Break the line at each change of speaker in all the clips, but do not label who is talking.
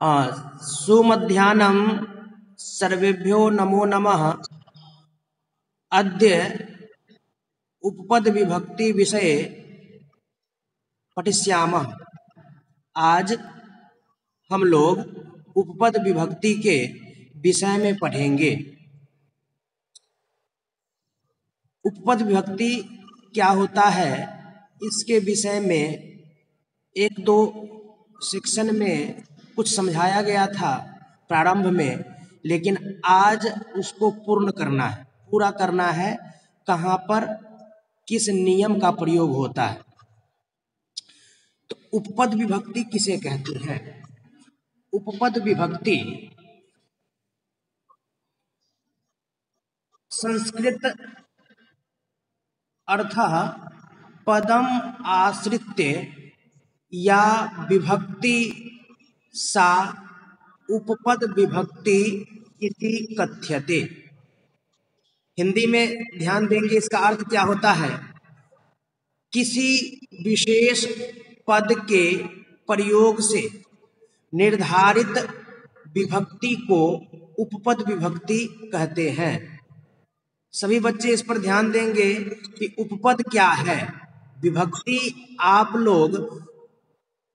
सुमध्याह्नं सर्वेभ्यो नमो नमः। अद्य उपपद विभक्ति विषये पठिष्यामः। आज हम लोग उपपद विभक्ति के विषय में पढ़ेंगे। उपपद विभक्ति क्या होता है, इसके विषय में एक दो सेक्शन में कुछ समझाया गया था प्रारंभ में, लेकिन आज उसको पूर्ण करना है, पूरा करना है। कहाँ पर किस नियम का प्रयोग होता है। तो उपपद विभक्ति किसे कहते हैं? उपपद विभक्ति संस्कृत अर्थः पदम आश्रित्य या विभक्ति सा उपपद विभक्ति इति कथ्यते। हिंदी में ध्यान देंगे, इसका अर्थ क्या होता है? किसी विशेष पद के प्रयोग से निर्धारित विभक्ति को उपपद विभक्ति कहते हैं। सभी बच्चे इस पर ध्यान देंगे कि उपपद क्या है। विभक्ति आप लोग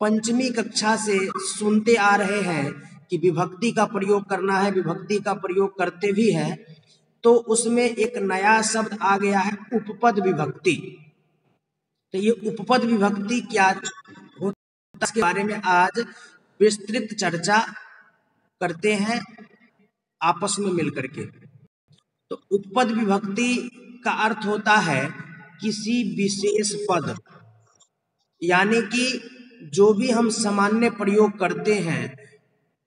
पंचमी कक्षा से सुनते आ रहे हैं कि विभक्ति का प्रयोग करना है, विभक्ति का प्रयोग करते भी हैं। तो उसमें एक नया शब्द आ गया है, उपपद विभक्ति। तो ये उपपद विभक्ति क्या होता है, इसके बारे में आज विस्तृत चर्चा करते हैं आपस में मिलकर के। तो उपपद विभक्ति का अर्थ होता है किसी विशेष पद, यानी कि जो भी हम सामान्य प्रयोग करते हैं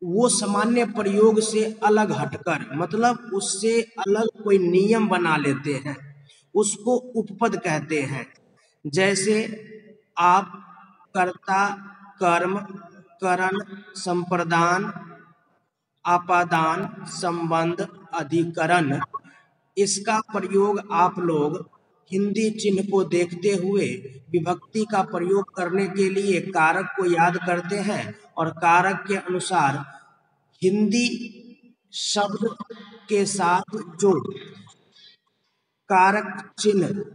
वो सामान्य प्रयोग से अलग हटकर, मतलब उससे अलग कोई नियम बना लेते हैं, उसको उपपद कहते हैं। जैसे आप, कर्ता, कर्म, करण, संप्रदान, आपादान, संबंध, अधिकरण, इसका प्रयोग आप लोग हिंदी चिन्ह को देखते हुए विभक्ति का प्रयोग करने के लिए कारक को याद करते हैं और कारक के अनुसार हिंदी शब्द के साथ जो कारक चिन्ह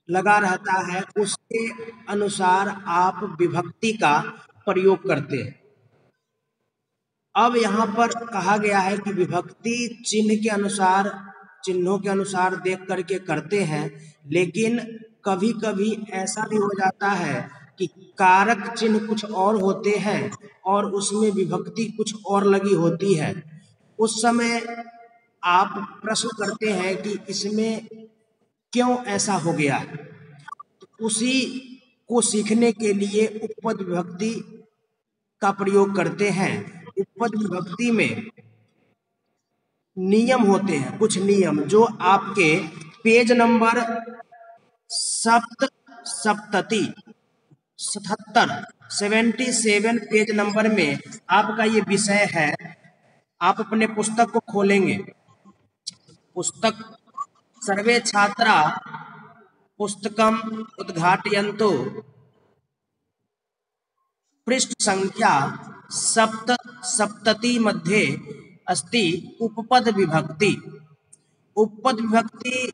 लगा रहता है उसके अनुसार आप विभक्ति का प्रयोग करते हैं। अब यहाँ पर कहा गया है कि विभक्ति चिन्ह के अनुसार, चिन्हों के अनुसार देख करके करते हैं, लेकिन कभी कभी ऐसा भी हो जाता है कि कारक चिन्ह कुछ और होते हैं और उसमें विभक्ति कुछ और लगी होती है। उस समय आप प्रश्न करते हैं कि इसमें क्यों ऐसा हो गया। उसी को सीखने के लिए उपपद विभक्ति का प्रयोग करते हैं। उपपद विभक्ति में नियम होते हैं, कुछ नियम जो आपके पेज नंबर 77 पेज नंबर में आपका ये विषय है। आप अपने पुस्तक को खोलेंगे, पुस्तक सर्वे छात्रा पुस्तकम उद्घाटयन्तु, पृष्ठ संख्या 77 मध्ये अस्ति उपपद विभक्ति। उपपद विभक्ति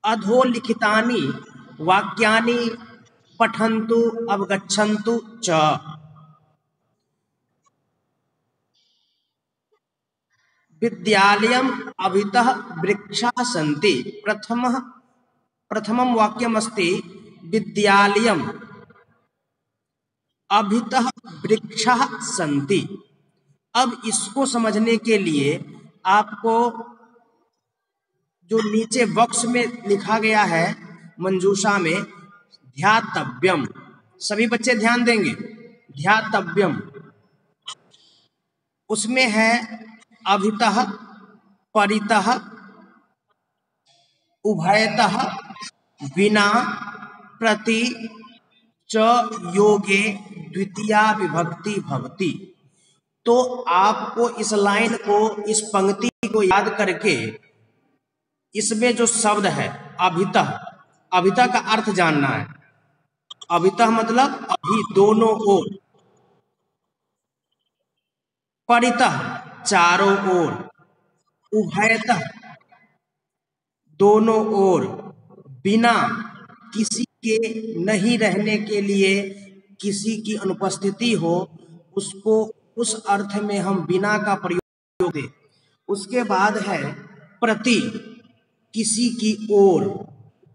अधोलिखितानि वाक्यानि पठन्तु अवगच्छन्तु च। विद्यालयम् अभितः वृक्षाः सन्ति। प्रथमं वाक्यमस्ति विद्यालयम् अभितः वृक्षाः सन्ति। अब इसको समझने के लिए आपको जो नीचे बॉक्स में लिखा गया है मंजूषा में, ध्यातव्यम, सभी बच्चे ध्यान देंगे, ध्यातव्यम, उसमें है अभितः, परितः, उभयतः, विना, प्रति, च योगे द्वितीया विभक्ति भवति। तो आपको इस लाइन को, इस पंक्ति को याद करके इसमें जो शब्द है अभितः, अभितः का अर्थ जानना है। अभितः मतलब अभी, दोनों ओर। परितः चारों ओर। उभयतः दोनों ओर। बिना किसी के नहीं रहने के लिए, किसी की अनुपस्थिति हो, उसको उस अर्थ में हम बिना का प्रयोग दें। उसके बाद है प्रति, किसी की ओर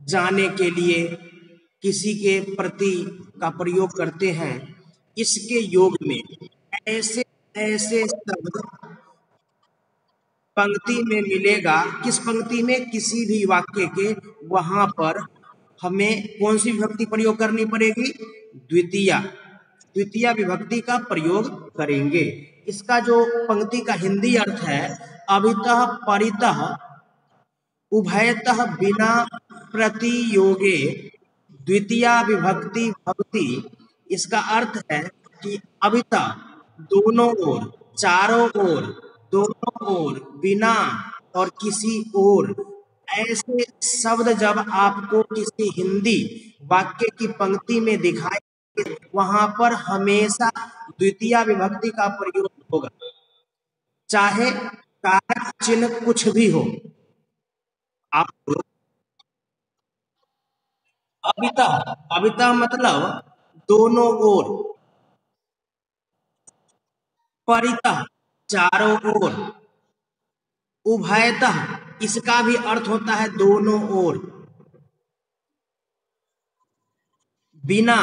जाने के लिए, किसी के प्रति का प्रयोग करते हैं। इसके योग में ऐसे ऐसे शब्द पंक्ति में मिलेगा। किस पंक्ति में? किसी भी वाक्य के, वहां पर हमें कौन सी विभक्ति प्रयोग करनी पड़ेगी? द्वितीया। द्वितीया विभक्ति का प्रयोग करेंगे। इसका जो पंक्ति का हिंदी अर्थ है, अभितः परितः उभयतः बिना प्रतियोगे द्वितीया विभक्ति भवति। इसका अर्थ है कि अभितः दोनों ओर, चारों ओर, दोनों ओर, बिना और किसी ओर, ऐसे शब्द जब आपको किसी हिंदी वाक्य की पंक्ति में दिखाई, वहां पर हमेशा द्वितीया विभक्ति का प्रयोग होगा, चाहे कारक चिन्ह कुछ भी हो। आप अभितः, अभितः मतलब दोनों ओर। परितः चारों ओर। उभयतः इसका भी अर्थ होता है दोनों ओर। बिना,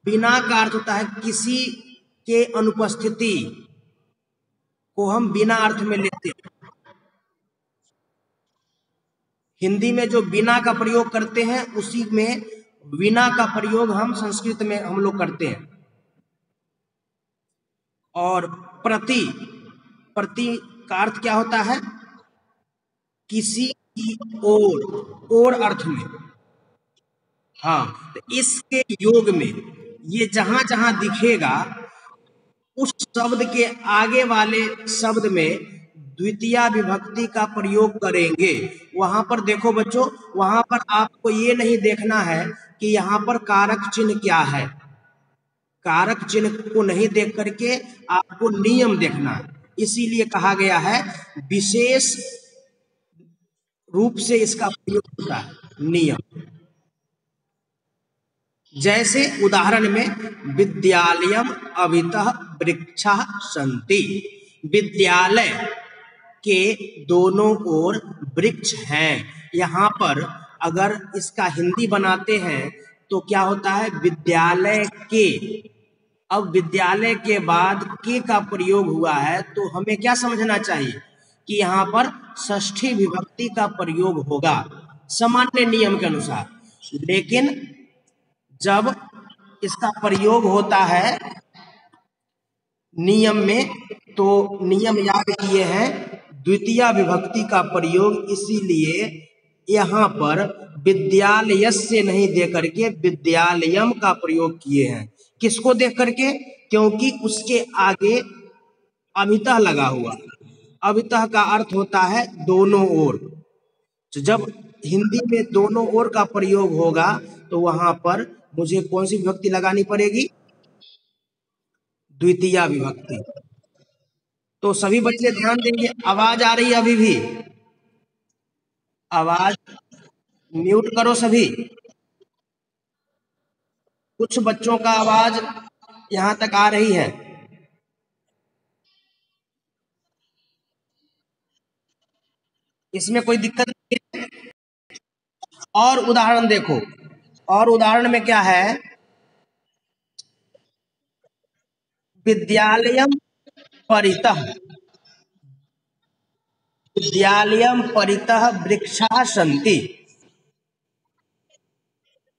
बिना का अर्थ होता है किसी के अनुपस्थिति को हम बिना अर्थ में लेते हैं। हिंदी में जो बिना का प्रयोग करते हैं, उसी में बिना का प्रयोग हम संस्कृत में हम लोग करते हैं। और प्रति, प्रति का अर्थ क्या होता है? किसी की ओर, ओर अर्थ में। हाँ, तो इसके योग में ये जहां जहां दिखेगा, उस शब्द के आगे वाले शब्द में द्वितीया विभक्ति का प्रयोग करेंगे। वहां पर देखो बच्चों, वहां पर आपको ये नहीं देखना है कि यहाँ पर कारक चिन्ह क्या है। कारक चिन्ह को नहीं देख करके आपको नियम देखना है। इसीलिए कहा गया है विशेष रूप से इसका प्रयोग होता है, नियम। जैसे उदाहरण में विद्यालयम अभितः वृक्षाः सन्ति। विद्यालय के दोनों ओर वृक्ष हैं। यहाँ पर अगर इसका हिंदी बनाते हैं तो क्या होता है? विद्यालय के। अब विद्यालय के बाद के का प्रयोग हुआ है, तो हमें क्या समझना चाहिए कि यहाँ पर षष्ठी विभक्ति का प्रयोग होगा सामान्य नियम के अनुसार। लेकिन जब इसका प्रयोग होता है नियम में, तो नियम याद किए हैं द्वितीया विभक्ति का प्रयोग, इसीलिए यहाँ पर विद्यालयस्य नहीं दे करके विद्यालयम का प्रयोग किए हैं। किसको देख करके? क्योंकि उसके आगे अभितः लगा हुआ। अभितः का अर्थ होता है दोनों ओर। तो जब हिंदी में दोनों ओर का प्रयोग होगा, तो वहां पर मुझे कौन सी विभक्ति लगानी पड़ेगी? द्वितीया विभक्ति। तो सभी बच्चे ध्यान देंगे। आवाज आ रही है अभी भी? आवाज म्यूट करो सभी। कुछ बच्चों का आवाज यहाँ तक आ रही है। इसमें कोई दिक्कत नहीं है। और उदाहरण देखो, और उदाहरण में क्या है? विद्यालयम परितः, विद्यालयम परितः वृक्षाः सन्ति।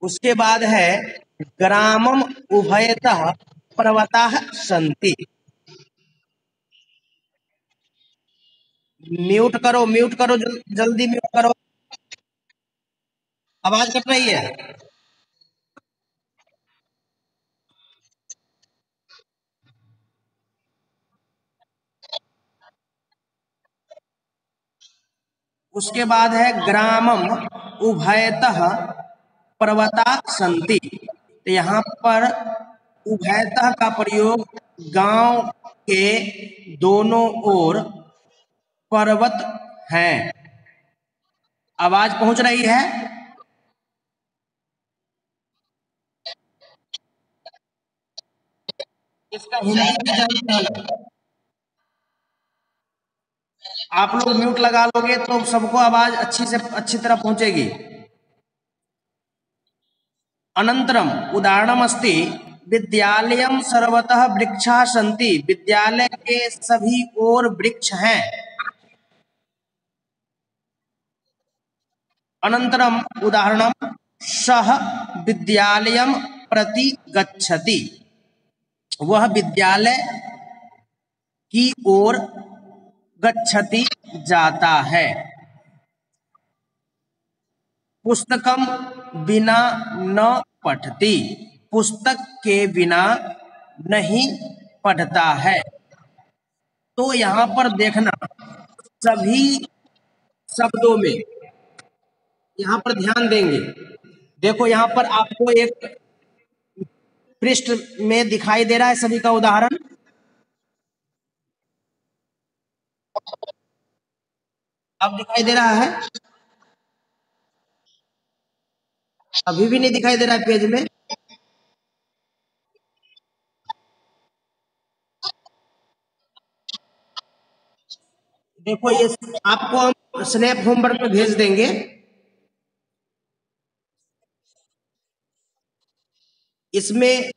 उसके बाद है ग्रामम उभयतः पर्वताः सन्ति। म्यूट करो, म्यूट करो, जल्दी म्यूट करो, आवाज कट रही है। उसके बाद है ग्रामम उभयतः पर्वता सन्ति। तो यहाँ पर उभयतः का प्रयोग गांव के दोनों ओर पर्वत हैं। आवाज पहुंच रही है? इसका हिंदी भी जानते हैं लोग। आप लोग म्यूट लगा लोगे तो सबको आवाज अच्छी तरह पहुंचेगी। अनंतरम उदाहरणम अस्ति विद्यालयम सर्वतः वृक्षा सन्ति, विद्यालय के सभी ओर वृक्ष हैं। अनंतरम उदाहरणम सह विद्यालयम प्रति गच्छति, वह विद्यालय की ओर गच्छति जाता है। पुस्तकम बिना न पठति, पुस्तक के बिना नहीं पढ़ता है। तो यहाँ पर देखना सभी शब्दों में यहाँ पर ध्यान देंगे। देखो यहाँ पर आपको एक पृष्ठ में दिखाई दे रहा है सभी का उदाहरण। अब दिखाई दे रहा है? अभी भी नहीं दिखाई दे रहा है पेज में? देखो ये आपको हम स्नैप होमवर्क में भेज देंगे। इसमें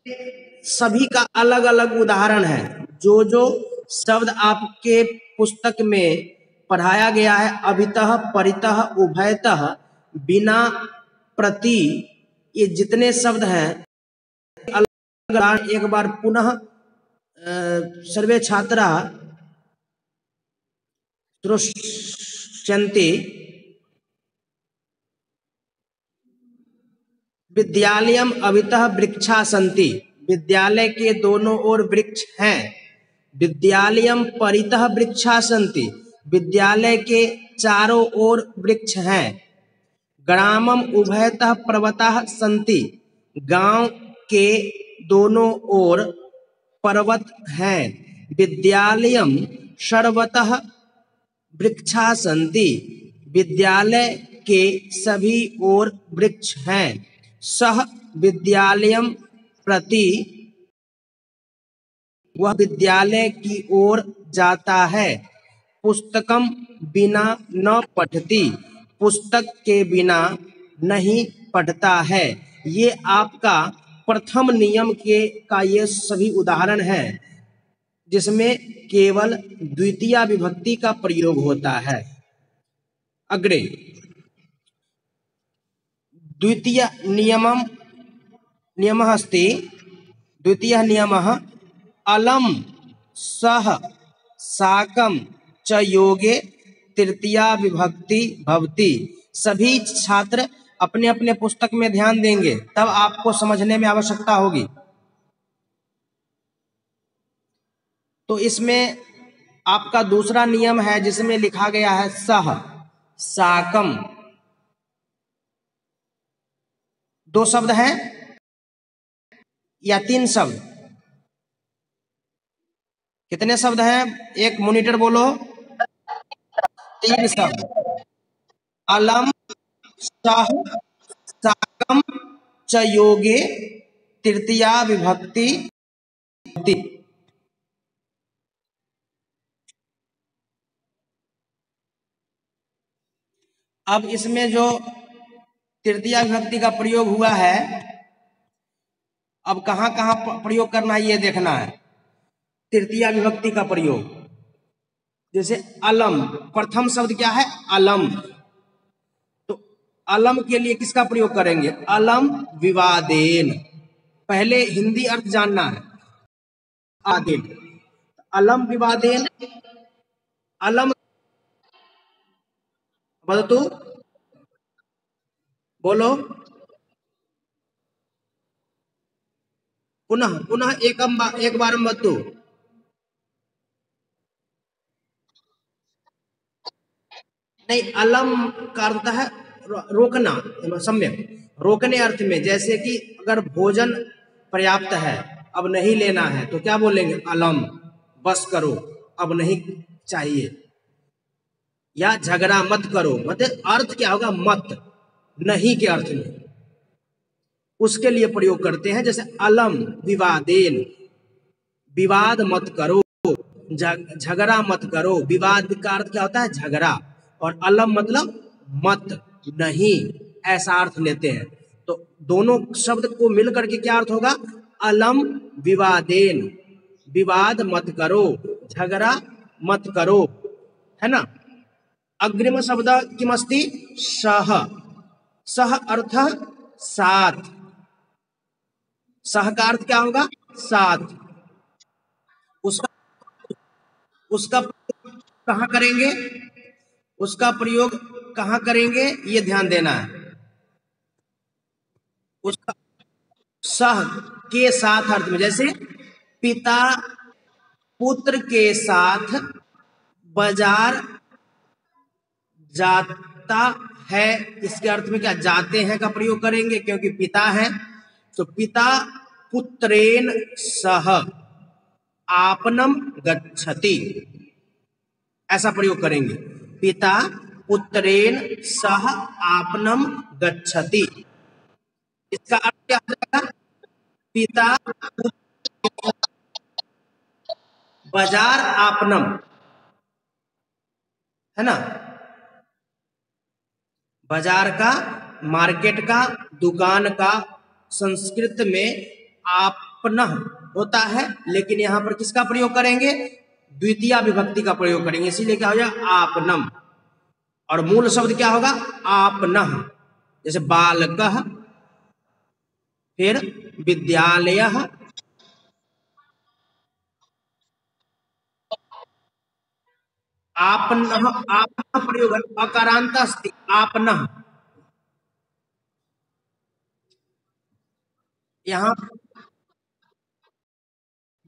सभी का अलग अलग उदाहरण है। जो जो शब्द आपके पुस्तक में पढ़ाया गया है, अभितः, परितः, उभयतः, बिना, प्रति, ये जितने शब्द हैं अलग। एक बार पुनः सर्वे छात्रा श्रोष्यन्ति। विद्यालयम अभितः वृक्षा सन्ति, विद्यालय के दोनों ओर वृक्ष हैं। विद्यालयम परितः वृक्षा सन्ति, विद्यालय के चारों ओर वृक्ष हैं। ग्रामम उभयतः पर्वतः सन्ति, गांव के दोनों ओर पर्वत हैं। विद्यालयम सर्वतः वृक्षा सन्ति, विद्यालय के सभी ओर वृक्ष हैं। सह विद्यालयम प्रति, वह विद्यालय की ओर जाता है। पुस्तकम बिना न पठति, पुस्तक के बिना नहीं पढ़ता है। ये आपका प्रथम नियम का ये सभी उदाहरण है जिसमें केवल द्वितीय विभक्ति का प्रयोग होता है। अग्रे द्वितीय नियमः अस्ति। द्वितीयः नियमः अलम सह साकं च योगे तृतीया विभक्ति भवति। सभी छात्र अपने अपने पुस्तक में ध्यान देंगे, तब आपको समझने में आवश्यकता होगी। तो इसमें आपका दूसरा नियम है जिसमें लिखा गया है सह साकम। दो शब्द हैं या तीन शब्द? कितने शब्द हैं? एक मॉनिटर बोलो। तीन शब्द। अलम सह साकम च योगे तृतीया विभक्ति। अब इसमें जो तृतीया विभक्ति का प्रयोग हुआ है, अब कहाँ कहाँ प्रयोग करना है ये देखना है। तृतीया विभक्ति का प्रयोग जैसे अलम, प्रथम शब्द क्या है? अलम। तो अलम के लिए किसका प्रयोग करेंगे? अलम विवादेन। पहले हिंदी अर्थ जानना है। आदेन, अलम विवादेन। अलम वदतु, बोलो पुनः पुनः एक बार वदतु। नहीं, अलम का अर्थ है रोकना, सम्यक रोकने अर्थ में, जैसे कि अगर भोजन पर्याप्त है अब नहीं लेना है तो क्या बोलेंगे, अलम, बस करो अब नहीं चाहिए। या झगड़ा मत करो, मतलब अर्थ क्या होगा, मत, नहीं के अर्थ में, उसके लिए प्रयोग करते हैं। जैसे अलम विवादेन, विवाद मत करो, झगड़ा मत करो। विवाद का अर्थ क्या होता है, झगड़ा, और अलम मतलब मत, नहीं, ऐसा अर्थ लेते हैं। तो दोनों शब्द को मिलकर के क्या अर्थ होगा, अलम विवादेन, विवाद मत करो, झगड़ा मत करो, है ना। अग्रिम शब्द किमस्ति, सह, सह अर्थ साथ, सह का अर्थ क्या होगा, साथ। उसका उसका कहाँ करेंगे, उसका प्रयोग कहाँ करेंगे, ये ध्यान देना है। उसका सह के साथ अर्थ में, जैसे पिता पुत्र के साथ बाजार जाता है, इसके अर्थ में क्या, जाते हैं का प्रयोग करेंगे, क्योंकि पिता है। तो पिता पुत्रेण सह आपनम गच्छति, ऐसा प्रयोग करेंगे। पिता पुत्रेण सह आपनम गच्छति, इसका अर्थ क्या हो जाएगा, पिता बाजार आपनम, है ना, बाजार का, मार्केट का, दुकान का, संस्कृत में आपनह होता है, लेकिन यहां पर किसका प्रयोग करेंगे, द्वितीय विभक्ति का प्रयोग करेंगे, इसीलिए क्या हो जाएगा, आपनम। और मूल शब्द क्या होगा, आपनह। जैसे बालकः, फिर विद्यालयः, आपनः, आपनः प्रयोग है, अकारांत अस्ति, आपनः। यहाँ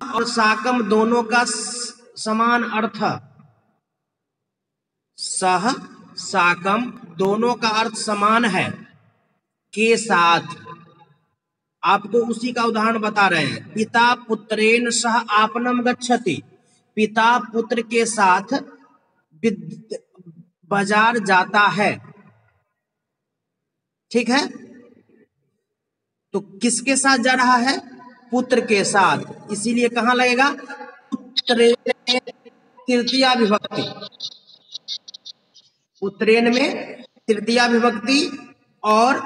और साकम दोनों का समान अर्थ, सह साकम दोनों का अर्थ समान है, के साथ। आपको उसी का उदाहरण बता रहे हैं। पिता पुत्रेण सह आपनम गच्छति, पिता पुत्र के साथ बाजार जाता है, ठीक है। तो किसके साथ जा रहा है, पुत्र के साथ, इसीलिए कहां लगेगा, पुत्रेण, तृतीया विभक्ति, पुत्रेण में तृतीया विभक्ति, और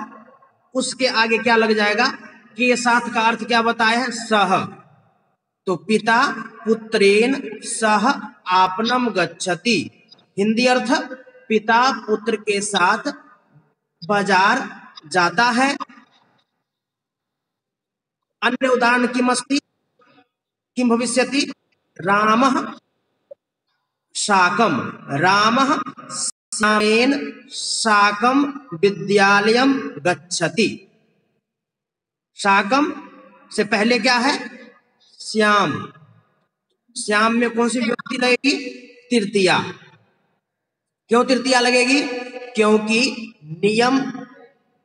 उसके आगे क्या लग जाएगा, के साथ का अर्थ क्या बताए हैं, सह। तो पिता पुत्रेण सह आपनम गच्छति, हिंदी अर्थ, पिता पुत्र के साथ बाजार जाता है। अन्य उदाहरण किमस्ति, किम भविष्यति, रामः शाकम, रामः श्यामेन शाकम विद्यालयम गच्छति। शाकम से पहले क्या है, श्याम, श्याम में कौन सी विभक्ति लगेगी, तृतीया। क्यों तृतीया लगेगी, क्योंकि नियम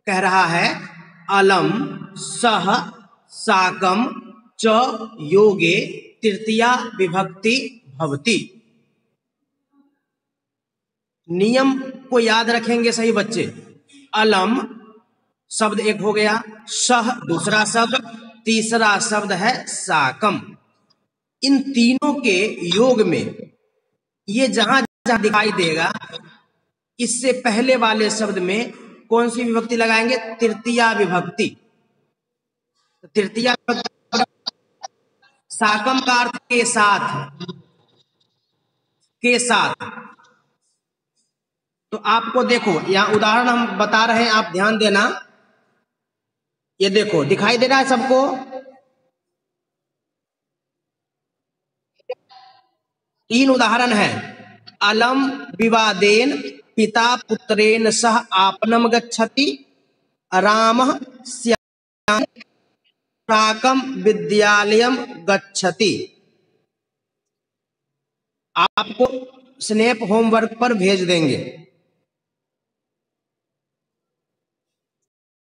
कह रहा है अलम सह साकम च योगे तृतीया विभक्ति भवति। नियम को याद रखेंगे सही बच्चे, अलम शब्द एक हो गया, सह दूसरा शब्द, तीसरा शब्द है साकम। इन तीनों के योग में ये जहां जहां दिखाई देगा, इससे पहले वाले शब्द में कौन सी विभक्ति लगाएंगे, तृतीया विभक्ति। तृतीया विभक्ति, साकम का अर्थ के साथ, के साथ। तो आपको देखो यहां उदाहरण हम बता रहे हैं, आप ध्यान देना। ये देखो दिखाई दे रहा है सबको, तीन उदाहरण है। अलम विवादेन पिता पुत्रेण सह आपनम गच्छति, रामः श्यामेन साकम विद्यालयम गच्छति। आपको स्नैप होमवर्क पर भेज देंगे।